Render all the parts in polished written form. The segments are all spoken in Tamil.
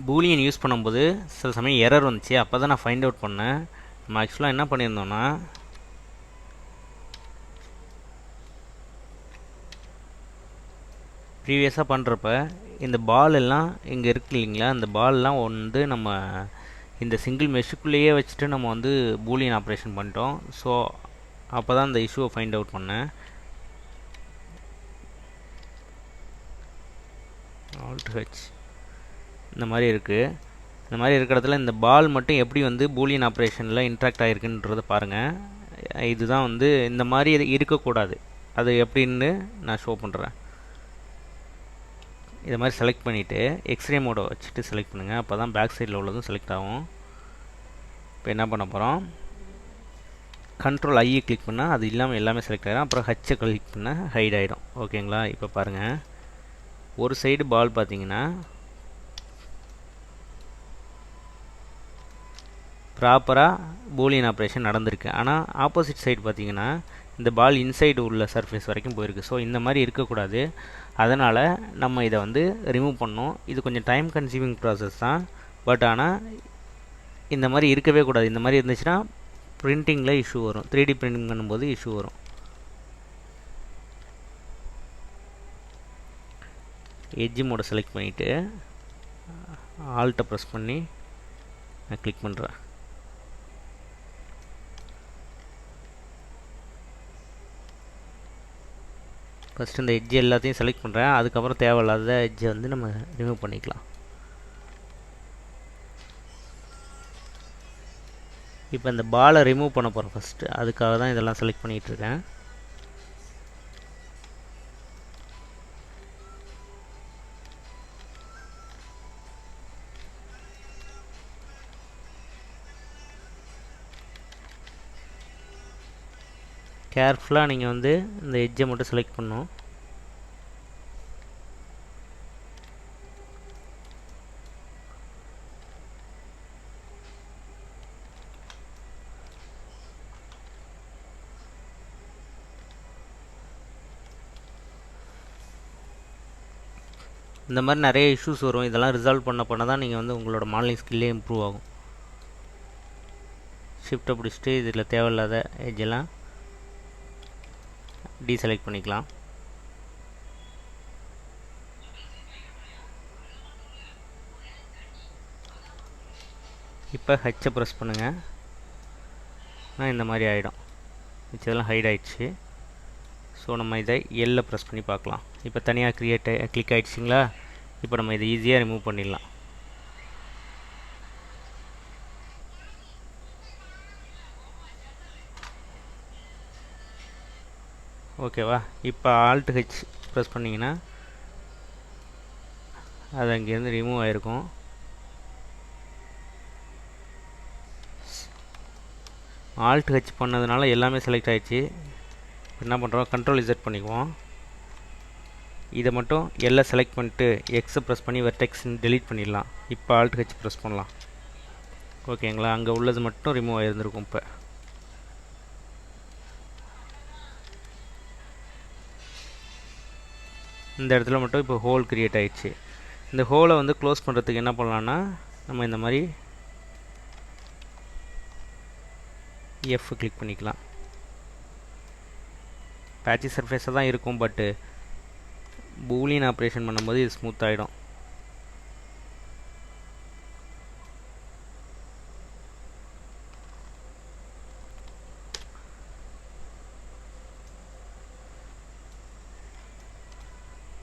பூலியன் யூஸ் பண்ணும்போது சில சமயம் எரர் வந்துச்சு. அப்போ தான் நான் ஃபைண்ட் அவுட் பண்ணேன். நம்ம ஆக்சுவலாக என்ன பண்ணியிருந்தோன்னா, ப்ரீவியஸாக பண்ணுறப்ப இந்த பால் எல்லாம் இங்கே இருக்கு இல்லைங்களா, அந்த பால்லாம் வந்து நம்ம இந்த சிங்கிள் மெஷுக்குள்ளேயே வச்சுட்டு நம்ம வந்து பூலியன் ஆப்ரேஷன் பண்ணிட்டோம். ஸோ அப்போ தான் இந்த இஷ்யூவை ஃபைண்ட் அவுட் பண்ணேன். Alt H இந்த மாதிரி இருக்குது. இந்த மாதிரி இருக்கிற இடத்துல இந்த பால் மட்டும் எப்படி வந்து பூலியன் ஆப்ரேஷனில் இன்ட்ராக்ட் ஆகிருக்குன்றதை பாருங்கள். இதுதான் வந்து இந்த மாதிரி இருக்கக்கூடாது. அது எப்படின்னு நான் ஷோ பண்ணுறேன். இதை மாதிரி செலக்ட் பண்ணிவிட்டு எக்ஸ்ரே மோடை வச்சுட்டு செலக்ட் பண்ணுங்கள். அப்போ தான் பேக் சைடில் உள்ளதும் செலக்ட் ஆகும். இப்போ என்ன பண்ண போகிறோம், கண்ட்ரோல் ஐயை கிளிக் பண்ணால் அது இல்லாமல் எல்லாமே செலக்ட் ஆகிடும். அப்புறம் ஹச்சை கிளிக் பண்ணால் ஹைட் ஆகிடும். ஓகேங்களா? இப்போ பாருங்கள், ஒரு சைடு பால் பார்த்தீங்கன்னா ப்ராப்பராக பூலியன் ஆப்ரேஷன் நடந்திருக்கு. ஆனால் ஆப்போசிட் சைடு பார்த்தீங்கன்னா இந்த பால் இன்சைடு உள்ள சர்ஃபேஸ் வரைக்கும் போயிருக்கு. ஸோ இந்த மாதிரி இருக்கக்கூடாது. அதனால் நம்ம இதை வந்து ரிமூவ் பண்ணோம். இது கொஞ்சம் டைம் கன்சியூமிங் ப்ராசஸ் தான். பட் ஆனால் இந்த மாதிரி இருக்கவே கூடாது. இந்த மாதிரி இருந்துச்சுன்னா பிரிண்டிங்கில் இஷ்யூ வரும். 3D பிரிண்டிங் பண்ணும்போது இஷ்யூ வரும். எட்ஜ் மோடை செலக்ட் பண்ணிவிட்டு ஆல்ட்டை ப்ரெஸ் பண்ணி நான் கிளிக் பண்ணுறேன். ஃபஸ்ட்டு இந்த எட்ஜ் எல்லாத்தையும் செலக்ட் பண்ணுறேன். அதுக்கப்புறம் தேவையில்லாத எட்ஜை வந்து நம்ம ரிமூவ் பண்ணிக்கலாம். இப்போ இந்த பாலை ரிமூவ் பண்ண போகிறேன் ஃபஸ்ட்டு. அதுக்காக தான் இதெல்லாம் செலக்ட் பண்ணிகிட்ருக்கேன். கேர்ஃபுல்லாக நீங்கள் வந்து இந்த எட்ஜை மட்டும் செலக்ட் பண்ணணும். இந்த மாதிரி நிறைய இஷ்யூஸ் வரும். இதெல்லாம் ரிசால்வ் பண்ண தான் நீங்கள் வந்து உங்களோட மாடலிங் ஸ்கில்லே இம்ப்ரூவ் ஆகும். ஷிஃப்ட்டை பிடிச்சிட்டு இதில் தேவையில்லாத எட்ஜெல்லாம் டீசெலக்ட் பண்ணிக்கலாம். இப்போ ஹச்சை ப்ரெஸ் பண்ணுங்கள். இந்த மாதிரி ஆகிடும். மிச்சதெல்லாம் ஹைட் ஆகிடுச்சு. ஸோ நம்ம இதை எல்லை ப்ரெஸ் பண்ணி பார்க்கலாம். இப்போ தனியாக கிளிக் ஆகிடுச்சிங்களா? இப்போ நம்ம இதை ஈஸியாக ரிமூவ் பண்ணிடலாம். ஓகேவா? இப்போ Alt H ப்ரெஸ் பண்ணிங்கன்னா அது அங்கேருந்து ரிமூவ் ஆகிருக்கும். Alt H பண்ணதுனால எல்லாமே செலக்ட் ஆகிடுச்சு. என்ன பண்ணுறோம், கண்ட்ரோல் Z பண்ணிக்குவோம். இதை மட்டும் எல்லாம் செலக்ட் பண்ணிட்டு எக்ஸை ப்ரெஸ் பண்ணி வெர்டெக்ஸ் டெலீட் பண்ணிடலாம். இப்போ Alt H ப்ரெஸ் பண்ணலாம். ஓகேங்களா? அங்கே உள்ளது மட்டும் ரிமூவ் ஆகிருந்துருக்கும். இப்போ இந்த இடத்துல மட்டும் இப்போ ஹோல் க்ரியேட் ஆகிடுச்சு. இந்த ஹோலை வந்து க்ளோஸ் பண்ணுறதுக்கு என்ன பண்ணலான்னா, நம்ம இந்த மாதிரி F கிளிக் பண்ணிக்கலாம். பேட்சி சர்ஃபேஸாக தான் இருக்கும், பட்டு பூலியன் ஆப்ரேஷன் பண்ணும்போது இது ஸ்மூத் ஆகிடும்.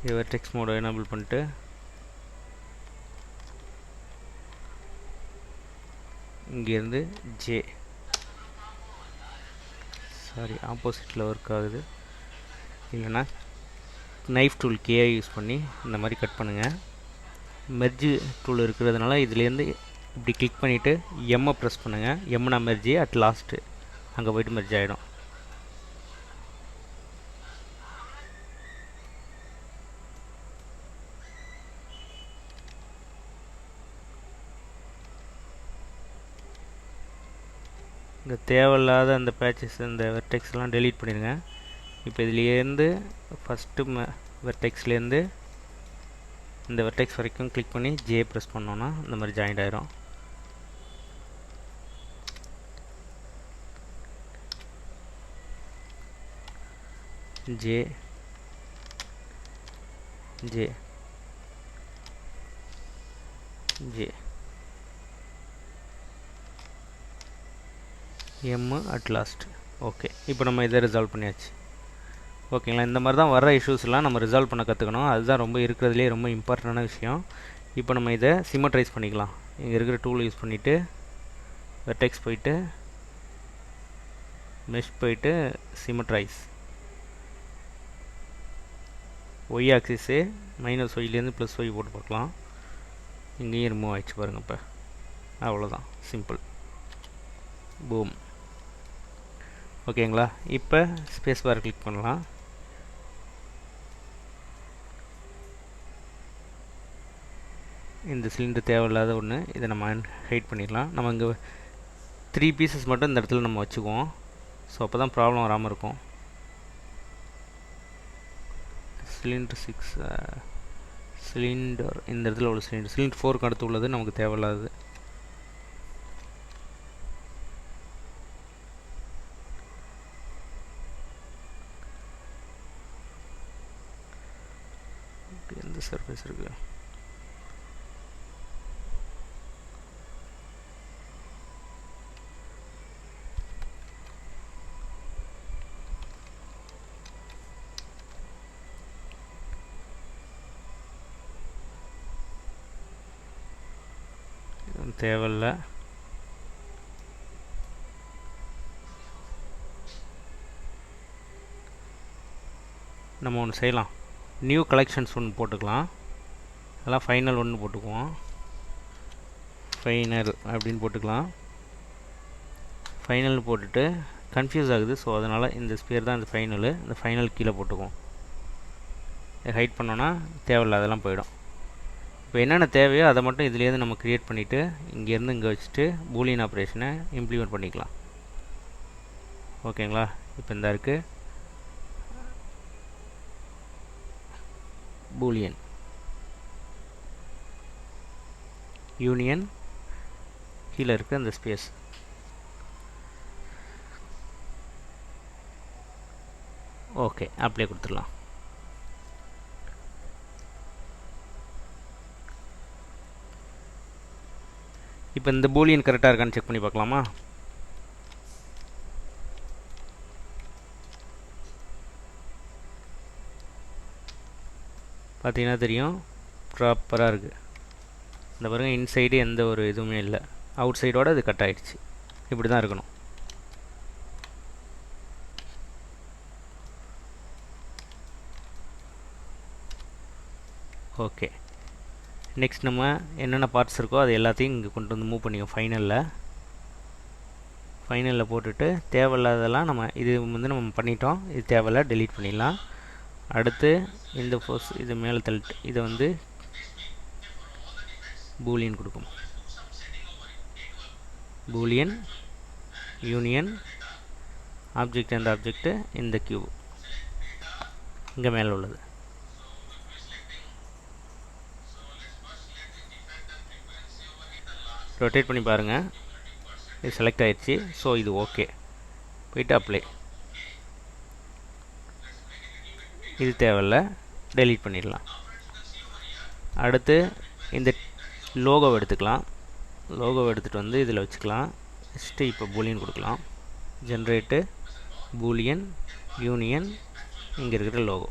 இது வெர்டெக்ஸ் மோட எனேபிள் பண்ணிட்டு இங்கேருந்து ஆப்போசிட்டில் ஒர்க் ஆகுது. இல்லைன்னா நைஃப் டூல் கேஐ யூஸ் பண்ணி இந்த மாதிரி கட் பண்ணுங்கள். மெர்ஜி டூல் இருக்கிறதுனால இதுலேருந்து இப்படி கிளிக் பண்ணிவிட்டு எம்மை ப்ரெஸ் பண்ணுங்கள். எம்னா மெர்ஜி, அட் லாஸ்ட்டு அங்கே போய்ட்டு மெர்ஜ் ஆகிடும். இந்த தேவையில்லாத அந்த பேச்சஸ், இந்த வெர்டெக்ஸ்லாம் டெலீட் பண்ணிடுங்க. இப்போ இதுலேருந்து ஃபஸ்ட்டு வெர்டெக்ஸ்லேருந்து இந்த வெர்டெக்ஸ் வரைக்கும் கிளிக் பண்ணி ஜே ப்ரெஸ் பண்ணோன்னா இந்த மாதிரி ஜாயிண்ட் ஆயிரும். J J J M at last. Okay, இப்போ நம்ம இதை ரிசால்வ் பண்ணியாச்சு. ஓகேங்களா, இந்த மாதிரி தான் வர இஷ்யூஸ்லாம் நம்ம ரிசால்வ் பண்ண கற்றுக்கணும். அதுதான் ரொம்ப இருக்கிறதுலே ரொம்ப இம்பார்ட்டண்டான விஷயம். இப்போ நம்ம இதை சிமெட்ரைஸ் பண்ணிக்கலாம். இங்கே இருக்கிற டூல் யூஸ் பண்ணிவிட்டு வெர்டெக்ஸ் போயிட்டு மெஷ் போயிட்டு சிமெட்ரைஸ். ஒய் ஆக்சிஸு மைனஸ் ஒய்லேருந்து ப்ளஸ் ஒய் போட்டு பார்க்கலாம். இங்கேயும் ரிமூவ் ஆகிடுச்சு பாருங்கள். இப்போ அவ்வளோதான், சிம்பிள். பூம். ஓகேங்களா, இப்போ ஸ்பேஸ் பார் கிளிக் பண்ணலாம். இந்த சிலிண்டர் தேவையில்லாத ஒன்று, இதை நம்ம ஹைட் பண்ணிடலாம். நம்ம இங்கே 3 பீசஸ் மட்டும் இந்த இடத்துல நம்ம வச்சுக்குவோம். ஸோ அப்போ தான் ப்ராப்ளம் வராமல் இருக்கும். சிலிண்டர் 6 சிலிண்டர் இந்த இடத்துல உள்ள சிலிண்டர் 4க்கு அடுத்து உள்ளது நமக்கு தேவையில்லாதது. எந்த சர்ஃபேஸ் இருக்குது? தேவையில்ல. நம்ம ஒன்று செய்யலாம், நியூ கலெக்ஷன்ஸ் ஒன்று போட்டுக்கலாம். அதெல்லாம் ஃபைனல் ஒன்று போட்டுக்குவோம். ஃபைனல் அப்படின்னு போட்டுக்கலாம். ஃபைனல் போட்டுட்டு கன்ஃபியூஸ் ஆகுது, ஸோ அதனால் இந்த ஸ்பியர் தான் இந்த ஃபைனலு. இந்த ஃபைனல் கீழே போட்டுக்குவோம். ஹைட் பண்ணோன்னா தேவையில்ல, அதெல்லாம் போயிடும். இப்போ என்னென்ன தேவையோ அதை மட்டும் இதுலேருந்து நம்ம க்ரியேட் பண்ணிவிட்டு இங்கேருந்து இங்கே வச்சுட்டு பூலியன் ஆப்ரேஷனை இம்ப்ளிமெண்ட் பண்ணிக்கலாம். ஓகேங்களா, இப்போ இந்த இருக்குது பூலியன் யூனியன், கீழே இருக்குது அந்த ஸ்பேஸ். ஓகே, அப்ளை கொடுத்துடலாம். இப்போ இந்த பூலியன் கரெக்டாக இருக்கான்னு செக் பண்ணி பார்க்கலாமா? பார்த்தீங்கன்னா தெரியும், ப்ராப்பராக இருக்குது. இந்த பாருங்கள், இன்சைடு எந்த ஒரு இதுவுமே இல்லை, அவுட் சைடோடு அது கட் ஆகிடுச்சு. இப்படி தான் இருக்கணும். ஓகே, நெக்ஸ்ட் நம்ம என்னென்ன பார்ட்ஸ் இருக்கோ அது எல்லாத்தையும் இங்கே கொண்டு வந்து மூவ் பண்ணிக்கோ. ஃபைனலில் போட்டுட்டு தேவையில்லாததெல்லாம் நம்ம இது வந்து நம்ம பண்ணிட்டோம், இது தேவையில்ல, டெலீட் பண்ணிடலாம். அடுத்து இந்த ஃபோர்ஸ் இது மேலே தள்ளிட்டு இதை வந்து பூலியன் கொடுக்கும். பூலியன் யூனியன் ஆப்ஜெக்ட், அந்த ஆப்ஜெக்ட்டு இந்த கியூப் இங்கே மேலே உள்ளது. ரொட்டேட் பண்ணி பாருங்கள், இது செலக்ட் ஆகிடுச்சு. ஸோ இது ஓகே, போய்ட்டு அப்ளை. இது தேவையில்ல, டெலீட் பண்ணிடலாம். அடுத்து இந்த லோகோவை எடுத்துக்கலாம். லோகோவை எடுத்துகிட்டு வந்து இதில் வச்சுக்கலாம். நெக்ஸ்ட்டு இப்போ பூலியன் கொடுக்கலாம். ஜென்ரேட்டு பூலியன் யூனியன், இங்கே இருக்கிற லோகோ.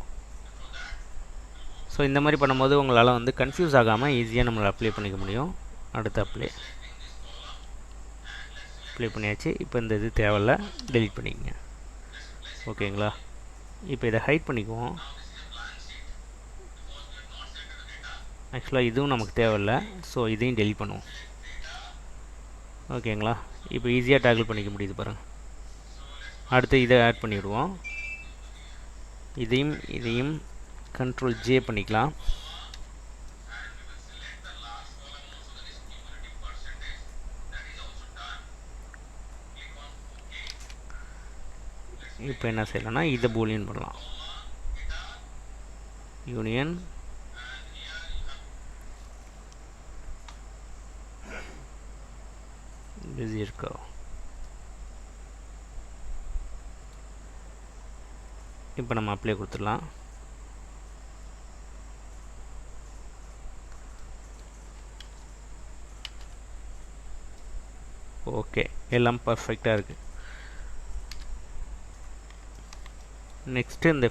ஸோ இந்த மாதிரி பண்ணும்போது உங்களால் வந்து கன்ஃபியூஸ் ஆகாமல் ஈஸியாக நம்மளை அப்ளை பண்ணிக்க முடியும். அடுத்து அப்ளை பண்ணியாச்சு. இப்போ இந்த இது தேவையில்ல, டெலீட் பண்ணிக்கங்க. ஓகேங்களா, இப்போ இதை ஹைட் பண்ணிக்குவோம். ஆக்சுவலாக இதுவும் நமக்கு தேவையில்லை, ஸோ இதையும் டெலீட் பண்ணுவோம். ஓகேங்களா, இப்போ ஈஸியாக டேக்கிள் பண்ணிக்க முடியுது பாருங்கள். அடுத்து இதை ஆட் பண்ணிவிடுவோம். இதையும் கண்ட்ரோல் ஜே பண்ணிக்கலாம். இப்போ என்ன செய்யலாம்னா இதை பூலியன் பண்ணலாம். யூனியன் பிஸி இருக்கா? இப்போ நம்ம அப்ளை கொடுத்துடலாம். ஓகே, எல்லாம் பர்ஃபெக்டாக இருக்குது. நெக்ஸ்ட்டு இந்த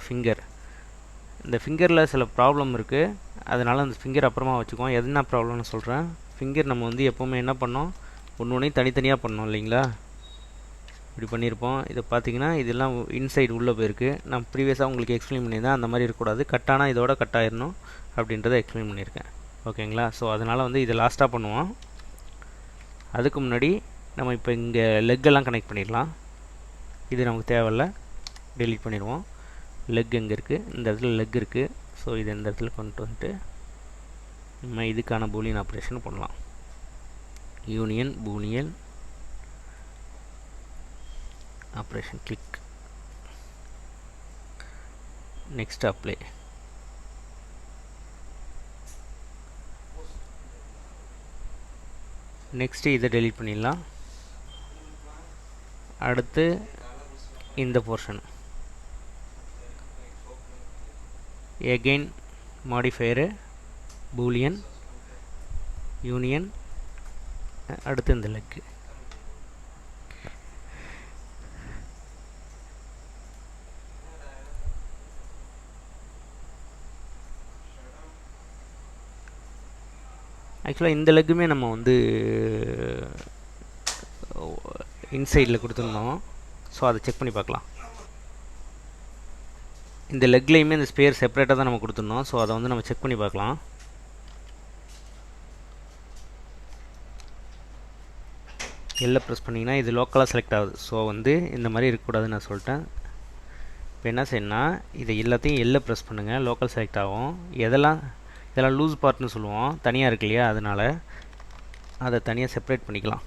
ஃபிங்கரில் சில ப்ராப்ளம் இருக்குது. அதனால் அந்த ஃபிங்கர் அப்புறமா வச்சுக்குவோம். என்ன ப்ராப்ளம்னு சொல்கிறேன். ஃபிங்கர் நம்ம வந்து எப்போவுமே என்ன பண்ணோம், ஒன்று தனித்தனியாக பண்ணோம் இல்லைங்களா? இப்படி பண்ணியிருப்போம். இதை பார்த்தீங்கன்னா இதெல்லாம் இன்சைடு உள்ளே போயிருக்கு. நான் ப்ரீவியஸாக உங்களுக்கு எக்ஸ்பிளைன் பண்ணியிருந்தேன். அந்த மாதிரி இருக்கக்கூடாது. கட்டானால் இதோட கட் ஆயிடணும் அப்படின்றத எக்ஸ்பிளைன் பண்ணியிருக்கேன். ஓகேங்களா? ஸோ அதனால் வந்து இதை லாஸ்ட்டாக பண்ணுவோம். அதுக்கு முன்னாடி நம்ம இப்போ இங்கே லெக்கெல்லாம் கனெக்ட் பண்ணிடலாம். இது நமக்கு தேவையில்ல, டெலீட் பண்ணிடுவோம். லெக் எங்கே இருக்குது? இந்த இடத்துல லெக் இருக்குது. ஸோ இது இந்த இடத்துல கொண்டு வந்துட்டு நம்ம இதுக்கான பூலியன் ஆப்ரேஷன் பண்ணலாம். Union Boolean operation click. Next apply. Next இதை டெலீட் பண்ணிடலாம். அடுத்து இந்த போர்ஷன் எகெயின் மாடிஃபையரு பூலியன் யூனியன், அடுத்து இந்த லெக்கு. ஆக்சுவலாக இந்த லெக்குமே நம்ம வந்து இன்சைடில் கொடுத்துருந்தோம். ஸோ அதை செக் பண்ணி பார்க்கலாம். இந்த லெக்லேயுமே இந்த ஸ்பேர் செப்பரேட்டாக தான் நம்ம கொடுத்துருந்தோம். ஸோ அதை வந்து நம்ம செக் பண்ணி பார்க்கலாம். எல்லை ப்ரெஸ் பண்ணிங்கன்னா இது லோக்கலாக செலக்ட் ஆகுது. ஸோ வந்து இந்த மாதிரி இருக்கக்கூடாதுன்னு நான் சொல்லிட்டேன். இப்போ என்ன செய்யணும்னா இதை எல்லாத்தையும் எல்லை ப்ரெஸ் பண்ணுங்கள், லோக்கல் செலக்ட் ஆகும். இதெல்லாம் லூஸ் பார்ட்னு சொல்லுவோம், தனியாக இருக்கு இல்லையா? அதனால் அதை தனியாக செப்பரேட் பண்ணிக்கலாம்.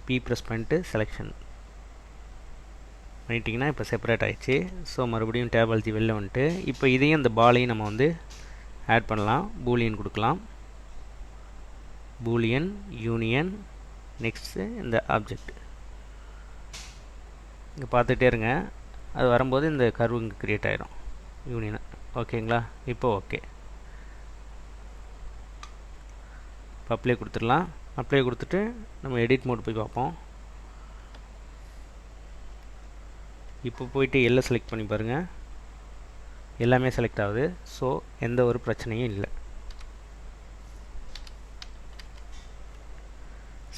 பி ப்ரெஸ் பண்ணிட்டு செலெக்ஷன் பண்ணிட்டிங்கன்னா இப்போ செப்பரேட் ஆகிடுச்சு. ஸோ மறுபடியும் டேப் அழுத்தி வெளில வந்துட்டு இப்போ இதையும் இந்த பாலையும் நம்ம வந்து ஆட் பண்ணலாம். பூலியன் கொடுக்கலாம். பூலியன் யூனியன், நெக்ஸ்ட்டு இந்த ஆப்ஜெக்ட் இங்கே பார்த்துட்டே இருங்க. அது வரும்போது இந்த கர்வு இங்கே க்ரியேட் ஆகிடும் யூனியன். ஓகேங்களா? இப்போ ஓகே. இப்போ அப்ளை கொடுத்துடலாம். அப்ளை கொடுத்துட்டு நம்ம எடிட் மோட் போய் பார்ப்போம். இப்போ போயிட்டு எல்லாம் செலக்ட் பண்ணி பாருங்கள், எல்லாமே செலக்ட் ஆகுது. ஸோ எந்த ஒரு பிரச்சனையும் இல்லை.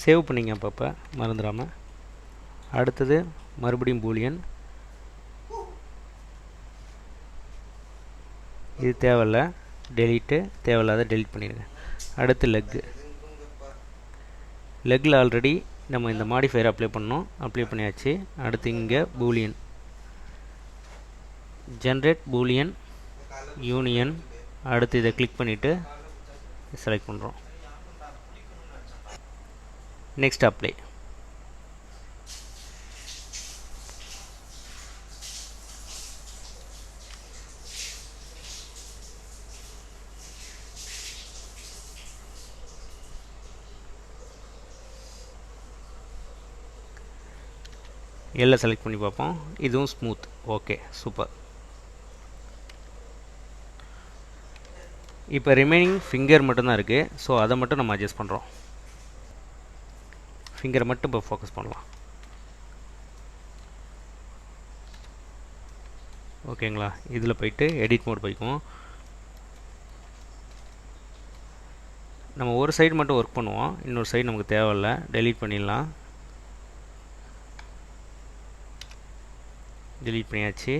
சேவ் பண்ணிங்க அப்பப்போ மறந்துடாமல். அடுத்தது மறுபடியும் பூலியன். இது தேவையில்லை, டெலீட்டு. தேவையில்லாத டெலீட் பண்ணிடுங்க. அடுத்து லெக்கில் ஆல்ரெடி நம்ம இந்த மாடிஃபையர் அப்ளை பண்ணோம், அப்ளை பண்ணியாச்சு. அடுத்து இங்கே பூலியன் ஜென்ரேட் பூலியன் யூனியன். அடுத்து இதை கிளிக் பண்ணிவிட்டு செலக்ட் பண்ணுறோம். Next apply. எல்லாம் செலக்ட் பண்ணி பார்ப்போம். இதுவும் ஸ்மூத். Okay, super. இப்போ ரிமைனிங் ஃபிங்கர் மட்டும்தான் இருக்குது. ஸோ அதை மட்டும் நம்ம அட்ஜஸ்ட் பண்ணுறோம். ஃபிங்கரை மட்டும் இப்போ ஃபோக்கஸ் பண்ணலாம். ஓகேங்களா? இதில் போயிட்டு எடிட் மோட் போய்க்குவோம். நம்ம ஒரு சைடு மட்டும் ஒர்க் பண்ணுவோம், இன்னொரு சைடு நமக்கு தேவையில்லை, டெலீட் பண்ணிடலாம். டெலீட் பண்ணியாச்சு.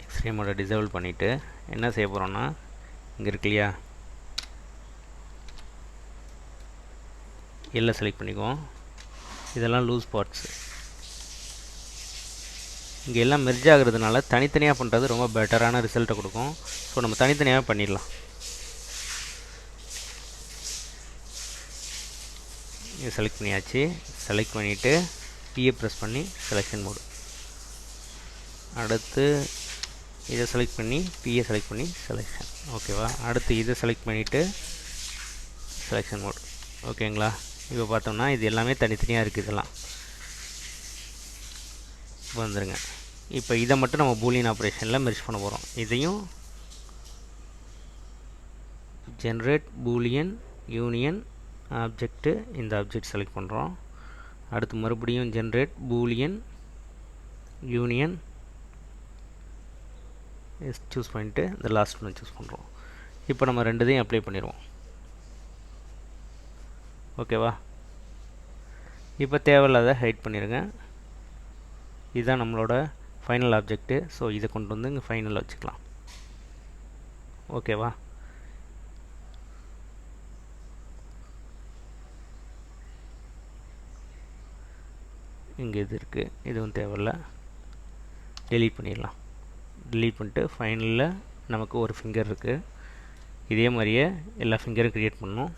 எக்ஸ்ரே மோட டிசேபிள் பண்ணிவிட்டு என்ன செய்ய போகிறோன்னா, இங்கே இருக்கு இல்லையா, எல்லாம் செலக்ட் பண்ணிக்குவோம். இதெல்லாம் லூஸ் பார்ட்ஸ். இங்கே எல்லாம் மெர்ஜ் ஆகுறதுனால தனித்தனியாக பண்ணுறது ரொம்ப பெட்டரான ரிசல்ட்டை கொடுக்கும். ஸோ நம்ம தனித்தனியாக பண்ணிடலாம். இது செலக்ட் பண்ணியாச்சு. செலக்ட் பண்ணிவிட்டு பிஏ ப்ரெஸ் பண்ணி செலெக்ஷன் மோடு. அடுத்து இதை செலக்ட் பண்ணி பிஏ செலக்ட் பண்ணி செலெக்ஷன். ஓகேவா? அடுத்து இதை செலக்ட் பண்ணிவிட்டு செலெக்ஷன் மோடு. ஓகேங்களா? இப்போ பார்த்தோம்னா இது எல்லாமே தனித்தனியாக இருக்குது. இதெல்லாம் இப்போ வந்துருங்க. இப்போ இதை மட்டும் நம்ம பூலியன் ஆப்ரேஷனில் மெர்ஜ் பண்ண போகிறோம். இதையும் ஜென்ரேட் பூலியன் யூனியன் ஆப்ஜெக்ட்டு, இந்த ஆப்ஜெக்ட் செலக்ட் பண்ணுறோம். அடுத்து மறுபடியும் ஜென்ரேட் பூலியன் யூனியன் சூஸ் பண்ணிவிட்டு இந்த லாஸ்ட் ஒன்று சூஸ் பண்ணுறோம். இப்போ நம்ம ரெண்டுதையும் அப்ளை பண்ணிடுவோம். ஓகேவா? இப்போ தேவையில்லாத ஹைட் பண்ணிடுங்க. இதுதான் நம்மளோட ஃபைனல் ஆப்ஜெக்ட்டு. ஸோ இதை கொண்டு வந்து இங்கே ஃபைனலில் வச்சுக்கலாம். ஓகேவா? இங்கே இது இருக்குது, இதுவும் தேவையில்லை, டெலீட் பண்ணிடலாம். டெலீட் பண்ணிட்டு ஃபைனலில் நமக்கு ஒரு ஃபிங்கர் இருக்குது. இதே மாதிரியே எல்லா ஃபிங்கரும் க்ரியேட் பண்ணணும்.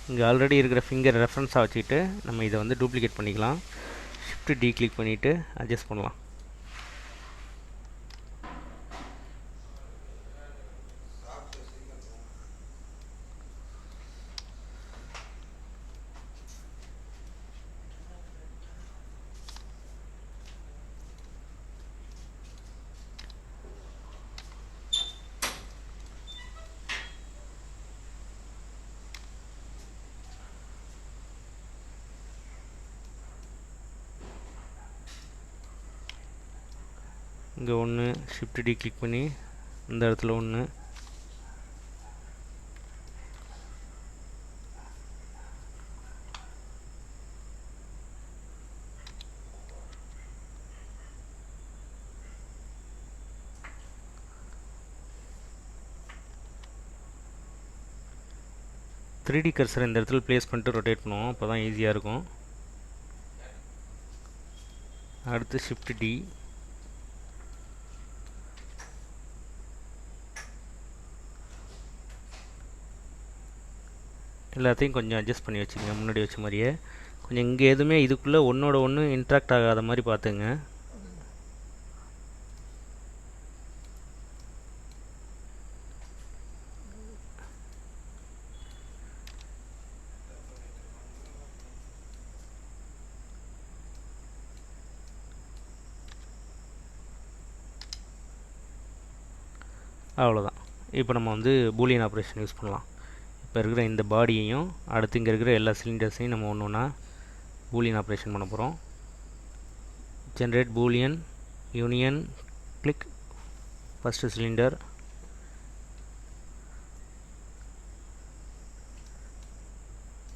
இங்கே ஆல்ரெடி இருக்கிற ஃபிங்கர் ரெஃபரன்ஸாக வச்சுக்கிட்டு நம்ம இதை வந்து டூப்ளிகேட் பண்ணிக்கலாம். ஷிஃப்ட் டி கிளிக் பண்ணிவிட்டு அட்ஜஸ்ட் பண்ணலாம். இங்கே ஒன்று ஷிஃப்ட் டி கிளிக் பண்ணி இந்த இடத்துல ஒன்று, த்ரீ டி கர்சர் இந்த இடத்துல ப்ளேஸ் பண்ணிட்டு ரொட்டேட் பண்ணுவோம். அப்போ தான் ஈஸியாக இருக்கும். அடுத்து ஷிஃப்ட் டி, எல்லாத்தையும் கொஞ்சம் அட்ஜஸ்ட் பண்ணி வச்சுக்கோங்க. முன்னாடி வச்ச மாதிரியே கொஞ்சம் இங்கே எதுவுமே இதுக்குள்ளே ஒன்றோட ஒன்று இன்ட்ராக்ட் ஆகாத மாதிரி பார்த்துங்க. அவ்வளோதான். இப்போ நம்ம வந்து பூலியன் ஆப்ரேஷன் யூஸ் பண்ணலாம். இப்போ இருக்கிற இந்த பாடியையும் அடுத்து இங்கே இருக்கிற எல்லா சிலிண்டர்ஸையும் நம்ம ஒன்று ஒன்றா பூலியன் ஆப்ரேஷன் பண்ண போகிறோம். Generate Boolean union click first cylinder,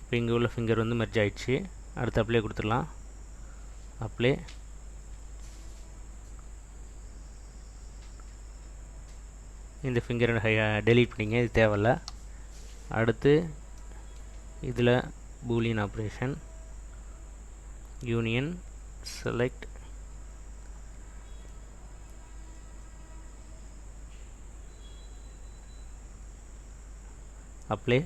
இப்போ இங்கே உள்ள ஃபிங்கர் வந்து மெர்ஜ் ஆகிடுச்சு. அடுத்து அப்ளை கொடுத்துடலாம். அப்ளை, இந்த ஃபிங்கரை டெலீட் பண்ணிங்க, இது தேவையில்லை. அடுத்து இதில் Boolean operation union select, apply,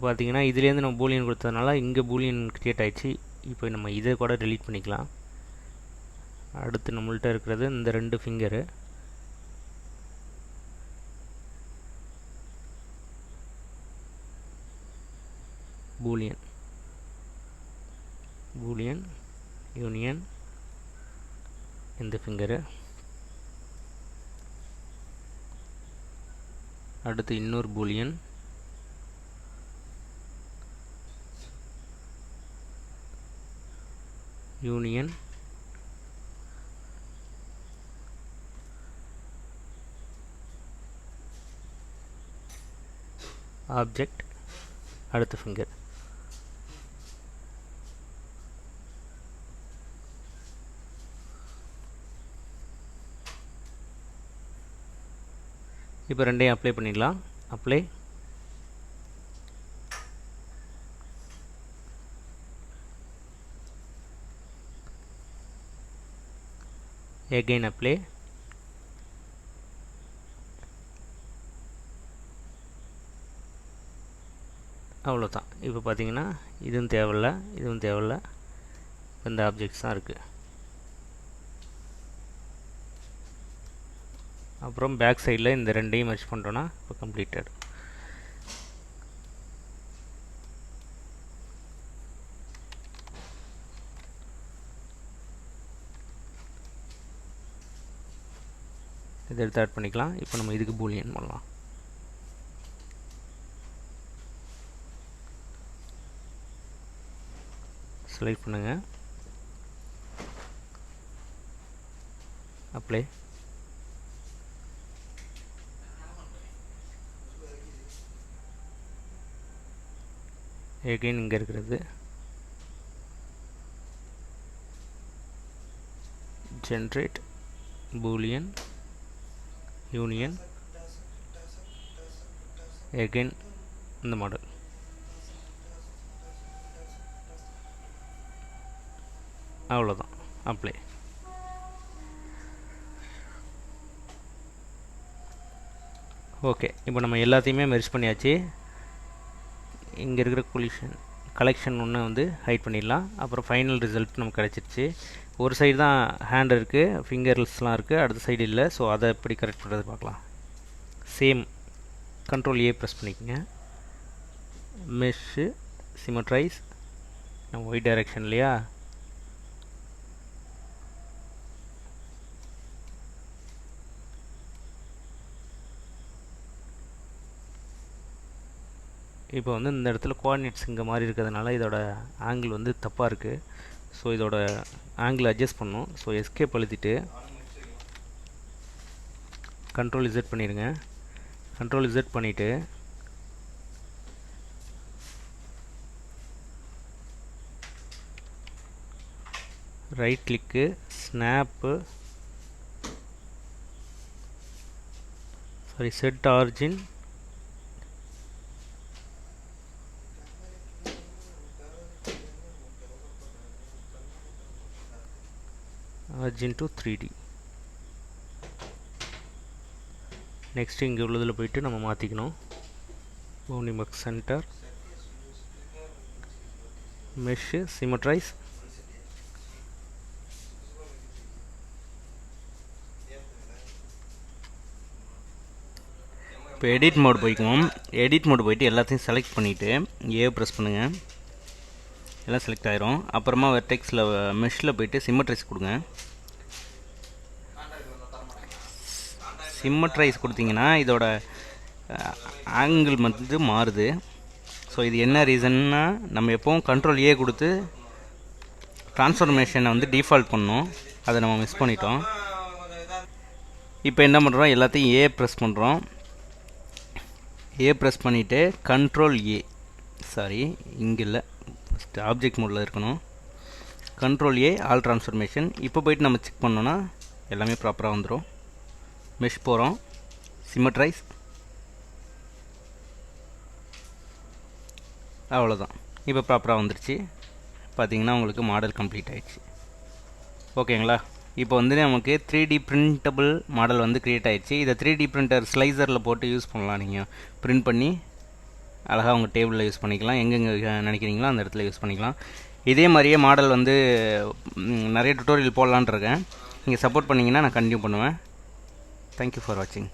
பார்த்தீங்கன்னா இதுலேருந்து நம்ம பூலியன் கொடுத்ததுனால இங்கே பூலியன் க்ரியேட் ஆகிடுச்சு. இப்போ நம்ம இதை கூட டெலீட் பண்ணிக்கலாம். அடுத்து நம்மள்ட்ட இருக்கிறது இந்த ரெண்டு ஃபிங்கரு, பூலியன் பூலியன் யூனியன் இந்த ஃபிங்கரு, அடுத்து இன்னொரு பூலியன் யூனியன் ஆப்ஜெக்ட், அடுத்த ஃபிங்கர். இப்போ ரெண்டையும் அப்ளை பண்ணிடலாம். அப்ளை, again apply, இப்போ பார்த்தீங்கன்னா இதுவும் தேவையில்ல, இதுவும் தேவையில்ல. இந்த ஆப்ஜெக்ட்ஸ் தான் இருக்குது. அப்புறம் பேக் சைடில் இந்த ரெண்டையும் மெர்ஜ் பண்ணுறோன்னா இப்போ கம்ப்ளீட்டட். இதை எடுத்து ஆட் பண்ணிக்கலாம். இப்போ நம்ம இதுக்கு பூலியன் பண்ணலாம். செலக்ட் பண்ணுங்கள், அப்ளை. எகைன் இங்கே இருக்கிறது ஜென்ரேட் பூலியன் யூனியன் எகைன் இந்த மாடல். அவ்வளோதான், அப்ளை. ஓகே, இப்போ நம்ம எல்லாத்தையுமே மெர்ஜ் பண்ணியாச்சு. இங்கே இருக்கிற கலெக்ஷன் ஒன்று வந்து ஹைட் பண்ணிடலாம். அப்புறம் ஃபைனல் ரிசல்ட் நமக்கு கிடச்சிருச்சு. ஒரு சைடு தான் ஹேண்ட் இருக்குது, ஃபிங்கர்ஸ்லாம் இருக்குது, அடுத்த சைடு இல்லை. ஸோ அதை எப்படி கரெக்ட் பண்ணுறது பார்க்கலாம். சேம் கண்ட்ரோல் ஏ ப்ரெஸ் பண்ணிக்கோங்க. மெஷ்ஷு சிமெட்ரைஸ், நம்ம ஒய் டைரெக்ஷன் இல்லையா, இப்போ வந்து இந்த இடத்துல கோஆர்டினேட்ஸ் இங்கே மாதிரி இருக்கிறதுனால இதோட ஆங்கிள் வந்து தப்பாக இருக்குது. ஸோ இதோட ஆங்கிள் அட்ஜஸ்ட் பண்ணணும். ஸோ எஸ்கேப் அழுத்திட்டு கண்ட்ரோல் இசட் பண்ணிடுங்க. கண்ட்ரோல் இசட் பண்ணிவிட்டு ரைட் கிளிக்கு, snap, sorry set origin, origin to 3D. Next இங்கே உள்ளதில் போயிட்டு நம்ம மாற்றிக்கணும். பவுண்டிங் பாக்ஸ் சென்டர், மெஷ்ஷு சிமெட்ரைஸ், இப்போ எடிட் மோட் போய்க்குவோம். எடிட் மோட் போயிட்டு எல்லாத்தையும் செலக்ட் பண்ணிவிட்டு ஏ ப்ரெஸ் பண்ணுங்கள். எல்லாம் செலக்ட் ஆயிரும். அப்புறமா வெர்டெக்ஸில் மெஷ்ஷில் போயிட்டு சிமெட்ரைஸ் கொடுங்க. சிமெட்ரைஸ் கொடுத்தீங்கன்னா இதோட ஆங்கிள் வந்து மாறுது. ஸோ இது என்ன ரீசன்னா, நம்ம எப்போவும் கண்ட்ரோல் ஏ கொடுத்து ட்ரான்ஸ்ஃபர்மேஷனை வந்து டிஃபால்ட் பண்ணோம், அதை நம்ம மிஸ் பண்ணிட்டோம். இப்போ என்ன பண்ணுறோம், எல்லாத்தையும் ஏ ப்ரெஸ் பண்ணுறோம். ஏ ப்ரெஸ் பண்ணிவிட்டு கண்ட்ரோல் ஏ, சாரி இங்கே இல்லை, ஃபஸ்ட்டு ஆப்ஜெக்ட் மோடில் இருக்கணும். கண்ட்ரோல் ஏ ஆல் ட்ரான்ஸ்ஃபர்மேஷன். இப்போ போய்ட்டு நம்ம செக் பண்ணோன்னா எல்லாமே ப்ராப்பராக வந்துடும். மெஷ் போகிறோம், சிமெட்ரைஸ், அவ்வளோதான். இப்போ ப்ராப்பராக வந்துடுச்சு. பார்த்தீங்கன்னா உங்களுக்கு மாடல் கம்ப்ளீட் ஆகிடுச்சு. ஓகேங்களா? இப்போ வந்து நமக்கு 3D பிரிண்டபிள் மாடல் வந்து க்ரியேட் ஆகிடுச்சு. இதை 3D பிரிண்டர் ஸ்லைசரில் போட்டு யூஸ் பண்ணலாம். நீங்கள் பிரிண்ட் பண்ணி அழகாக உங்கள் டேபிளில் யூஸ் பண்ணிக்கலாம், எங்கெங்கே நினைக்கிறீங்களோ அந்த இடத்துல யூஸ் பண்ணிக்கலாம். இதே மாதிரியே மாடல் வந்து நிறைய டுட்டோரியல் போடலான்னு இருக்கேன். நீங்கள் சப்போர்ட் பண்ணிங்கன்னா நான் கண்டினியூ பண்ணுவேன். தேங்க்யூ ஃபார் வாட்சிங்.